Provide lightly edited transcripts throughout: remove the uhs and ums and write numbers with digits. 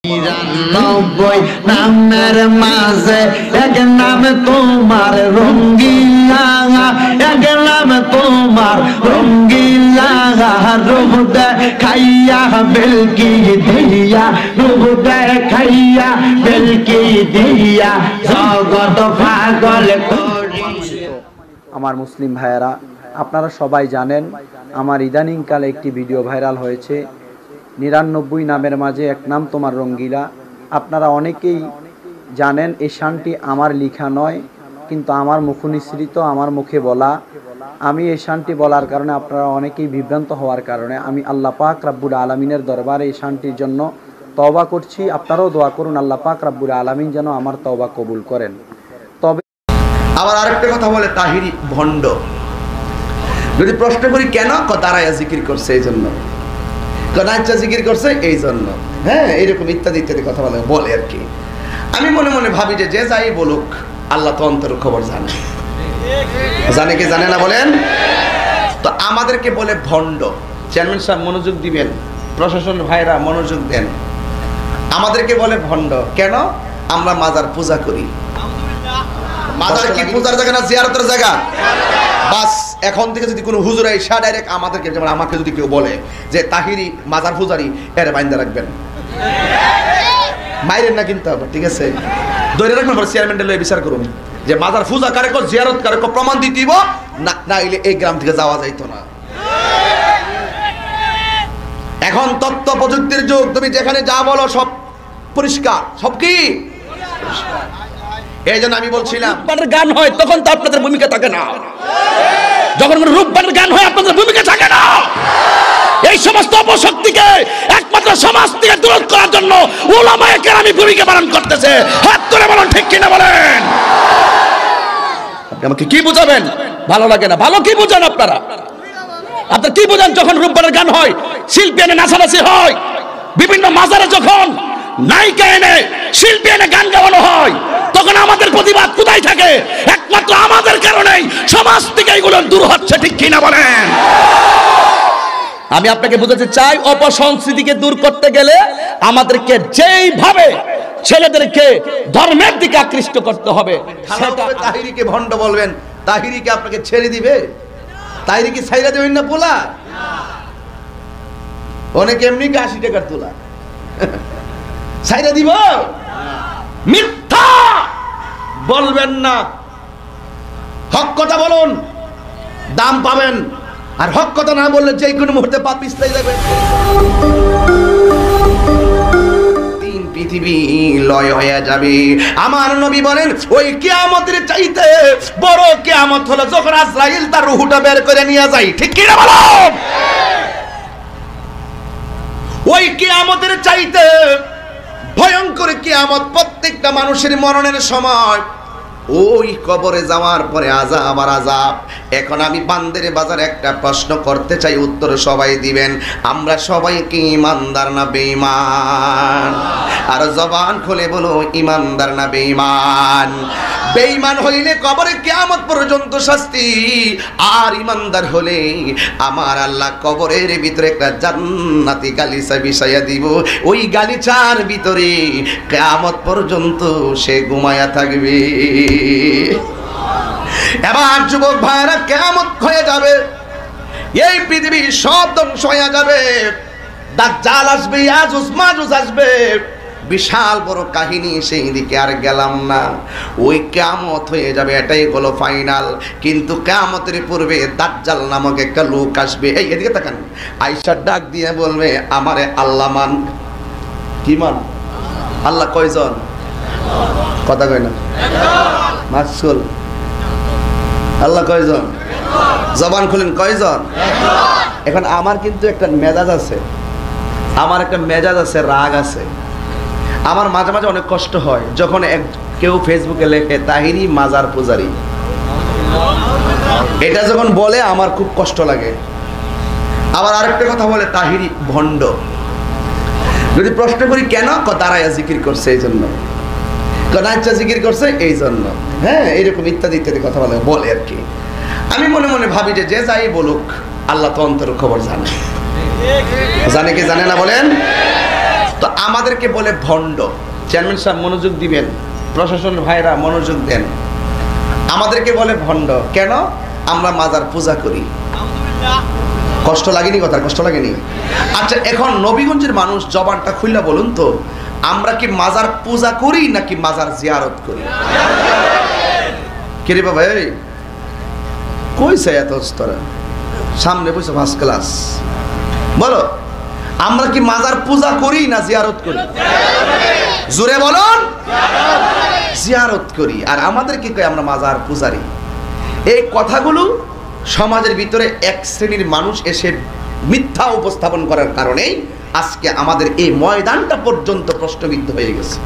৯৯ নামের মাঝে এক নাম তোমার রঙ্গিলা, এক নাম তোমার রঙ্গিলা। রূপ দেখাইয়া বেলকি দিয়া, রূপ দেখাইয়া বেলকি দিয়া জগৎ পাগল করি। আমার মুসলিম ভাইয়েরা, আপনারা সবাই জানেন আমার ইদানিংকালে একটি ভিডিও ভাইরাল হয়েছে, ৯৯ নামের মাঝে এক নাম তোমার রঙ্গিলা। আপনারা অনেকেই জানেন এই শানটি আমার লেখা নয়, কিন্তু আমার মুখনিসৃত, আমার মুখে বলা। আমি এই শানটি বলার কারণে আপনারা অনেকেই বিভ্রান্ত হওয়ার কারণে আমি আল্লাহ পাক রাব্বুল আলামিনের দরবারে এই শানটির জন্য তওবা করছি। আপনারাও দোয়া করুন আল্লাহ পাক রাব্বুল আলামিন যেন আমার তওবা কবুল করেন। তবে আবার আরেকটা কথা বলে তাহিরি ভণ্ড। যদি প্রশ্ন করি কেন, দাঁড়াইয়া জিকির করছে এই জন্য, নাচা জিকির করছে এই জন্য, হ্যাঁ এরকম ইত্যাদি ইত্যাদি কথা বলে আর কি। আমি মনে মনে ভাবি যে যে যাই বলুক আল্লাহ তো অন্তর খবর জানে, জানে কি জানে না বলেন? তো আমাদেরকে বলে ভণ্ড। চেয়ারম্যান সাহেব মনোযোগ দিবেন, প্রশাসন ভাইরা মনোযোগ দেন। আমাদেরকে বলে ভণ্ড কেন? আমরা মাজার পূজা করি। মাজার কি পূজার জায়গা না জিয়ারতের জায়গা? বাস এখন থেকে যদি কোনো হুজুর এসে ডাইরেক্ট আমাদেরকে, যেমন আমাকে যদি কেউ বলে যে তাহিরি মাজার পূজারি, এর বাইন্দা রাখবেন, মাইরেন না কিন্তু আবার, ঠিক আছে? ধরে রাখবেন, চেয়ারম্যান লয়ে বিচার করুন যে মাজার পূজা কারে কো, জিয়ারত কারে কো, প্রমাণ দিতে দিব না, না হইলে এই গ্রাম থেকে যাওয়া যাইতো না। এখন তথ্য প্রযুক্তির যুগ, তুমি যেখানে যা বলো সব পরিষ্কার, সব কি এই জন্য আমি বলছিলাম রূপবানের গান হয় তখন তো আপনাদের ভূমিকা থাকে না। যখন কোনো রূপবানের গান হয় আপনাদের ভূমিকা থাকে না। এই সমস্ত অপশক্তিকে একমাত্র সমাজ থেকে দূর করার জন্য উলামায়ে কেরাম ভূমিকা পালন করতেছে। হাত তুলে বলুন ঠিক কিনা বলেন? আপনি আমাকে কি বুঝাবেন? ভালো লাগে না? ভালো কি বুঝান আপনারা? আপনারা কি বুঝান যখন রূপবানের গান হয়, শিল্পী এনে নাচানাচি হয়, বিভিন্ন মাজারে যখন নায়িকা এনে শিল্পী এনে গান গাওয়ানো হয়, তখন আমাদের প্রতিবাদ কোথায় থাকে? একমাত্র আমাদের কারণেই সমাজ থেকে এগুলো দূর হচ্ছে, ঠিক কিনা বলেন? আমি আপনাকে বুঝাতে চাই, অপসংস্কৃতিকে দূর করতে গেলে আমাদেরকে যেইভাবে ছেলেদেরকে ধর্মের দিকে আকৃষ্ট করতে হবে, সেটা তাহিরিকে ভণ্ড বলবেন। তাহিরিকে আপনাকে ছেড়ে দিবে? তাহিরিকে ছাইরা দেবেন না পোলা? অনেক এমনি 80 টাকার তোলা ছাইরা দিব? মিথ্যা বলবেন না, হক কথা বলুন, দাম পাবেন। আর হক কথা না বললে যে কোনো মুহূর্তে পা পিছলে যাবে। তিন পৃথিবী লয় হয়ে যাবে। আমার নবী বলেন ওই কিয়ামতের চাইতে বড় কিয়ামত হলো যখন আজরাইল তার রূহটা বের করে নিয়ে যায়, ঠিক কি না বলো? ওই কিয়ামতের চাইতে ভয়ঙ্কর কিয়ামত প্রত্যেকটা মানুষের মরণের সময়, ওই কবরে যাওয়ার পরে আযাব আর আযাব। এখন আমি বান্দের বাজার একটা প্রশ্ন করতে চাই, উত্তর সবাই দিবেন। আমরা সবাই কি ইমানদার না বেঈমান? আর জবান খুলে বলো, ইমানদার না বেঈমান? বেঈমান হইলে কবরে কিয়ামত পর্যন্ত শাস্তি, আর ইমানদার হলে আমার আল্লাহ কবরের ভিতরে একটা জান্নাতি গালিচা বিছাইয়া দিব। ওই গালিচার ভিতরে কিয়ামত পর্যন্ত সে ঘুমায়া থাকবে। এবার যুবক ভাইরা, কিয়ামত হয়ে যাবে, এই পৃথিবী সব ধ্বংস হয়ে যাবে, দাজ্জাল আসবে, ইয়াজুজ মাজুজ আসবে, বিশাল বড় কাহিনী, সেই দিকে আর গেলাম না। ওই কিয়ামত হয়ে যাবে, এটাই হলো ফাইনাল। কিন্তু কিয়ামতের পূর্বে দাজ্জাল নামক একটা লোক আসবে। এই এদিকে তাকান, আয়েশা ডাক দিয়ে বলবে, আমারে আল্লাহ মান। কি মান? আল্লাহ কয়জন? কথা কয় না, মাসুল। আল্লাহ কয়জন? জবান খুলেন, কয়জন? এখন আমার কিন্তু একটা মেজাজ আছে, আমার একটা মেজাজ আছে, রাগ আছে। আমার মাঝে মাঝে অনেক কষ্ট হয় যখন কেউ ফেসবুকে লেখে তাহিরি মাজার পূজারি, এটা যখন বলে আমার খুব কষ্ট লাগে। আবার আরেকটা কথা বলে তাহিরি ভণ্ড। যদি প্রশ্ন করি কেন, দাঁড়াইয়া জিকির করছে এই জন্য, নাচা জিকির করছে এই জন্য, হ্যাঁ এরকম ইত্যাদি ইত্যাদি কথা বলে আর কি। আমি মনে মনে ভাবি যে যে যাই বলুক আল্লাহ তো অন্তর খবর জানে, জানে কি জানে না বলেন? তো আমাদেরকে বলে ভণ্ড। চেয়ারম্যান সাহেব মনোযোগ দিবেন, প্রশাসনের ভাইরা মনোযোগ দেন। আমাদেরকে বলে ভণ্ড কেন? আমরা মাজার পূজা করি। কষ্ট লাগেনি? কথা কষ্ট লাগেনি? আচ্ছা, এখন নবীগঞ্জের মানুষ জবানটা খুললা বলুন তো, আমরা কি মাজার পূজা করি নাকি মাজার জিয়ারত করি? কে রে বাবা, এই কইছে এত স্তরে সামনে বসে ফার্স্ট ক্লাস, বলো আমরা কি মাজার পূজা করি না জিয়ারত করি? জোরে বলুন। জিয়ারত করি। আর আমাদের কি কয়? আমরা মাজার পূজারি। এই কথাগুলো সমাজের ভিতরে এক শ্রেণীর মানুষ এসে মিথ্যা উপস্থাপন করার কারণেই আজকে আমাদের এই ময়দানটা পর্যন্ত প্রশ্নবিদ্ধ হয়ে গেছে।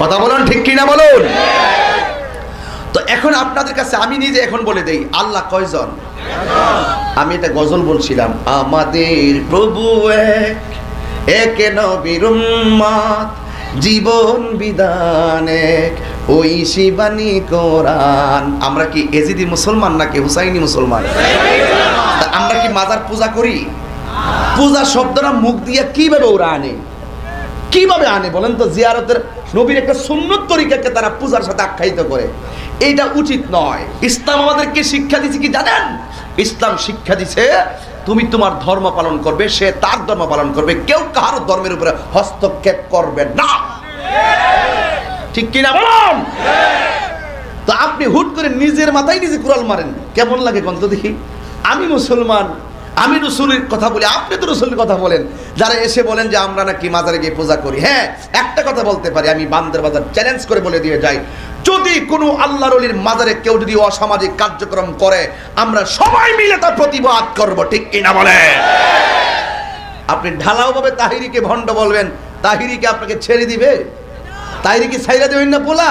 কথা বলুন, ঠিক কিনা বলুন? তো এখন আপনাদের কাছে আমি নিজে এখন বলে দেই, আল্লাহ কয়জন? আমি এটা গজল বলছিলাম, আমাদের প্রভু এক, একে নবীর উম্মত, জীবন বিধান এক, ওই শিবানী কোরআন। আমরা কি এজিদি মুসলমান নাকি হুসাইনি মুসলমান? আমরা কি মাজার পূজা করি? পূজা শব্দটা মুখ দিয়ে কিভাবে ওরা আনে? কিভাবে আনে বলেন তো? জিয়ারতের নবীর একটা সুন্নত তরিকাকে তারা পূজার সাথে আখ্যায়িত করে। এইটা উচিত নয়। ইসলাম আমাদেরকে শিক্ষা দিচ্ছে কি জানেন? ইসলাম শিক্ষা দিছে তুমি তোমার ধর্ম পালন করবে, সে তার ধর্ম পালন করবে, কেউ কারো ধর্মের উপরে হস্তক্ষেপ করবে না। ঠিক কিনা বলুন? তো আপনি হুট করে নিজের মাথায় নিজে কুড়াল মারেন, কেমন লাগে কোন তো দেখি? আমি মুসলমান, আমি রসুলের কথা বলি, আপনি তো রসুলের কথা বলেন। যারা এসে বলেন যে আমরা নাকি মাজারে গিয়ে পূজা করি, হ্যাঁ একটা কথা বলতে পারি, আমি বান্দার বাজার চ্যালেঞ্জ করে বলে দিয়ে যাই, যদি কোনো আল্লাহর ওলির মাজারে কেউ যদি অসামাজিক কার্যক্রম করে, আমরা সবাই মিলে তার প্রতিবাদ করব। ঠিক কিনা বলেন? আপনি ঢালাও ভাবে তাহিরিকে ভণ্ড বলবেন, তাহিরিকে আপনাকে ছেড়ে দিবে? তাহিরিকে ছাইরা দেবেন না পোলা?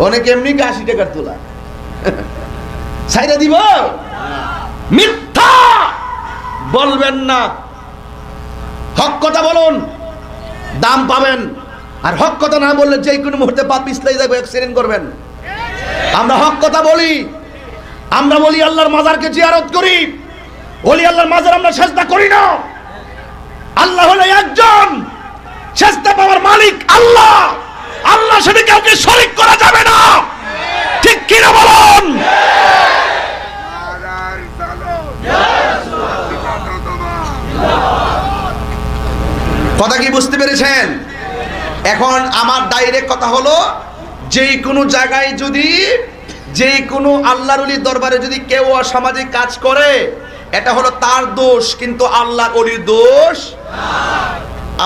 অনেকে এমনি 80 টাকার তোলা ছাইরা দিব? মিথ্যা বলবেন না, হক কথা বলুন, দাম পাবেন। আর হক কথা না বললে যে কোনো মুহূর্তে পা পিছলাই যাবে, অ্যাক্সিডেন্ট করবেন। আমরা হক কথা বলি, আমরা বলি আল্লাহর মাজারকে জিয়ারত করি, বলি আল্লাহর মাজার আমরা সেজদা করি না। আল্লাহ হলো একজন, সেজদা পাওয়ার মালিক আল্লাহ। আল্লাহ সাথে কাউকে শরীক করা যাবে না। ঠিক কিনা বলুন? কথা কি বুঝতে পেরেছেন? এখন আমার ডাইরেক্ট কথা হলো, যে কোনো জায়গায় যদি, যে কোনো আল্লাহর ওলির দরবারে যদি কেউ অসামাজিক কাজ করে, এটা হলো তার দোষ, কিন্তু আল্লাহর ওলির দোষ।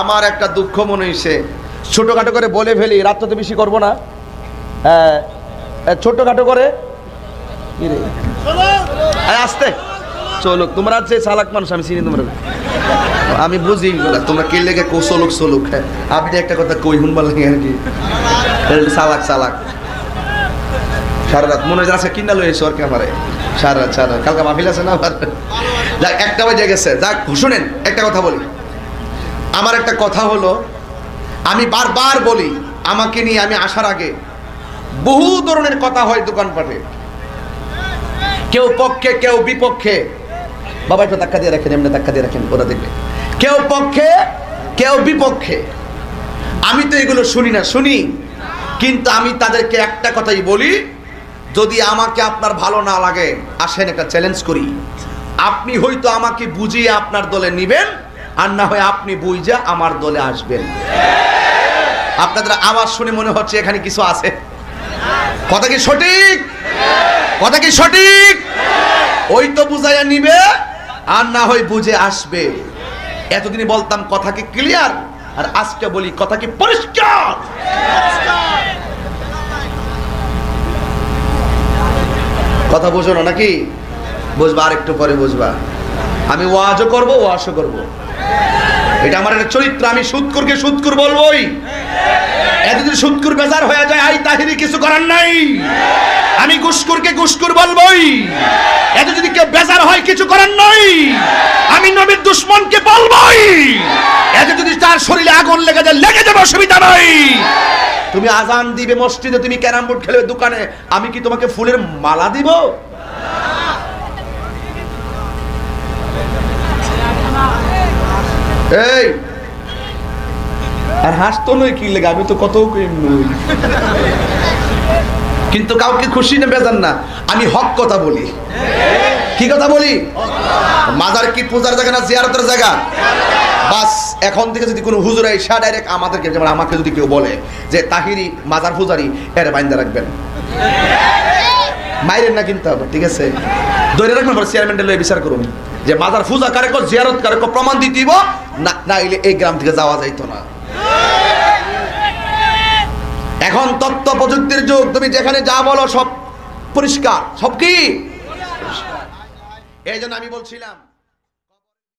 আমার একটা দুঃখ মনে হয়েছে, ছোটখাটো করে বলে ফেলি, রাত তো বেশি করবো না। হ্যাঁ, ছোটখাটো করে আসতে চলুক। তোমরা যে চালাক মানুষ আমি চিনি, তোমরা আমি বুঝি, তোমরা কে লেগে চলুক চলুক। হ্যাঁ, আপনি একটা কথা কই শুনবার লাগে আর কি, চালাক চালাক। সারা রাত মনে হয় আজকে কিনা লইছে ওর ক্যামেরায়, সারা রাত সারা কালকে মাহফিল আছে না আবার। যাক, একটা বাজে গেছে। যাক, শুনেন একটা কথা বলি। আমার একটা কথা হলো, আমি বারবার বলি, আমাকে নিয়ে আমি আসার আগে বহু ধরনের কথা হয় দোকানপাটে, কেউ পক্ষে কেউ বিপক্ষে। বাবা একটু ধাক্কা দিয়ে রাখেন, এমনি ধাক্কা দিয়ে রাখেন, ওরা দেখবে। কেউ পক্ষে কেউ বিপক্ষে। আমি তো এগুলো শুনি না, শুনি, কিন্তু আমি তাদেরকে একটা কথাই বলি, যদি আমাকে আপনার ভালো না লাগে, আসেন একটা চ্যালেঞ্জ করি। আপনি হয়তো আমাকে বুঝিয়ে আপনার দলে নিবেন, আর না হয় আপনি বুঝা আমার দলে আসবেন। আপনাদের আওয়াজ শুনে মনে হচ্ছে এখানে কিছু আছে। কথা কি সঠিক? কথা কি সঠিক? ওই তো বুঝাইয়া নিবে, আর না হয় বুঝে আসবে। এতদিনে বলতাম কথা কি ক্লিয়ার, আর আজকে বলি কথা কি পরিষ্কার। কথা বুঝো না নাকি? বুঝবা, আর একটু পরে বুঝবা। আমি ওয়াজও করবো, ওয়াজও করবো, এটা আমার একটা চরিত্র। আমি সুদকুরকে সুদকুর বলবোই। এতদিন সুদকুর বেজার হয়ে যায়, আই তাহিরি কিছু করার নাই। আমি ঘুষখোরকে ঘুষখোর বলবোই। এত যদি কেউ বেজার হয়, কিছু করার নাই। আমি নবীর দুশমনকে বলবোই। এত যদি তার শরীরে আগুন লেগে যায়, লেগে যাবে, অসুবিধা নাই। তুমি আজান দিবে মসজিদে, তুমি ক্যারাম বোর্ড খেলবে দোকানে, আমি কি তোমাকে ফুলের মালা দিব? এই আর হাসতো নয় কি লেগে, আমি তো কত কিন্তু কাউকে খুশি না বেজান না, আমি হক কথা বলি। কি কথা বলি? মাজার কি পূজার জায়গা না জিয়ারতের জায়গা? বাস এখন থেকে যদি কোনো হুজুর এসে ডাইরেক্ট আমাদেরকে, যেমন আমাকে যদি কেউ বলে যে তাহিরি মাজার পূজারি, এর বাইন্দা রাখবেন, মাইরেন না কিন্তু আবার, ঠিক আছে? ধরে রাখবেন, চেয়ারম্যানটা লয়ে বিচার করুন যে মাজার পূজা কারে কো, জিয়ারত কারে কো, প্রমাণ দিতে দিব না, না হইলে এই গ্রাম থেকে যাওয়া যাইতো না। এখন তথ্য প্রযুক্তির যুগ, তুমি যেখানে যা বলো সব পরিষ্কার, সব কি? এই জন্য আমি বলছিলাম